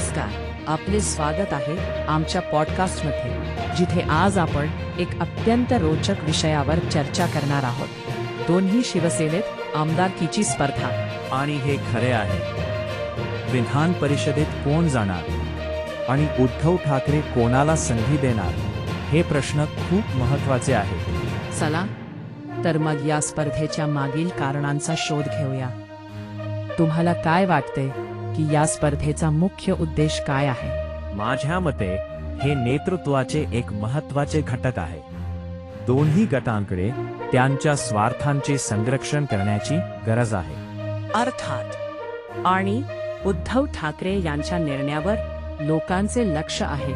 नमस्कार, आपले स्वागत आहे आमच्या पॉडकास्टमध्ये, जिथे आज आपण एक अत्यंत रोचक विषयावर चर्चा करणार आहोत. दोन्ही शिवसेनेत आमदारकीची स्पर्धा. आणि हे खरे आहे. विधान परिषदेत कोण जाणार आणि उद्धव ठाकरे कोणाला संधी देणार, हे प्रश्न खूप महत्त्वाचे आहेत. चला तर मग या स्पर्धेच्या मागील कारणांचा शोध घेऊया. तुम्हाला काय वाटते की या स्पर्धेचा मुख्य उद्देश काय आहे? माझ्या मते हे नेतृत्वाचे एक महत्त्वाचे घटक आहे. दोन्ही गटांकडे त्यांच्या स्वार्थांचे संरक्षण करण्याची गरज आहे. अर्थात. आणि उद्धव ठाकरे यांच्या निर्णयावर लोकांचे लक्ष आहे.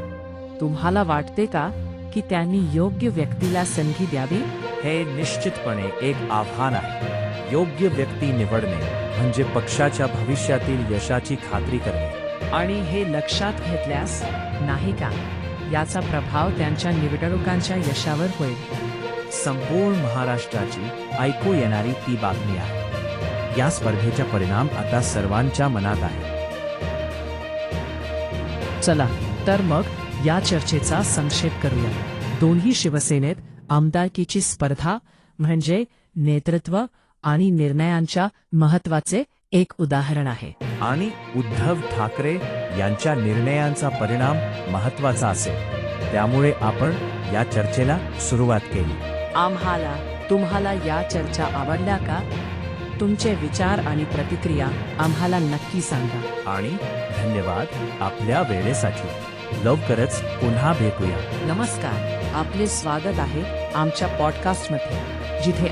तुम्हाला वाटते का की त्यांनी योग्य व्यक्तीला संधी द्यावी? हे निश्चितपणे एक आव्हान आहे. योग्य व्यक्ती निवडणे म्हणजे पक्षाच्या भविष्यातील यशाची खात्री करणे. आणि हे लक्षात घेतल्यास नाही का याचा प्रभाव त्यांच्या निवडणुकांच्या यशावर होईल? संपूर्ण महाराष्ट्राची ऐकू येणारी ती बातमी आहे. या स्पर्धेचा परिणाम आता सर्वांच्या मनात आहे. चला तर मग या चर्चेचा संक्षेप करूया. दोन्ही शिवसेनेत आमदारकीची स्पर्धा म्हणजे नेतृत्व आणि निर्णयांच्या महत्त्वाचे एक उदाहरण आहे. आणि उद्धव ठाकरे यांच्या निर्णयांचा परिणाम महत्त्वाचा असेल. त्यामुळे आपण या चर्चेला सुरुवात केली. तुम्हाला या चर्चा आवडल्या का? तुमचे विचार आणि प्रतिक्रिया आम्हाला नक्की सांगा. आणि धन्यवाद आपल्या वेळेसाठी. लवकरच पुन्हा भेटूया. नमस्कार, आपले स्वागत आहे आमच्या पॉडकास्टमध्ये, जिथे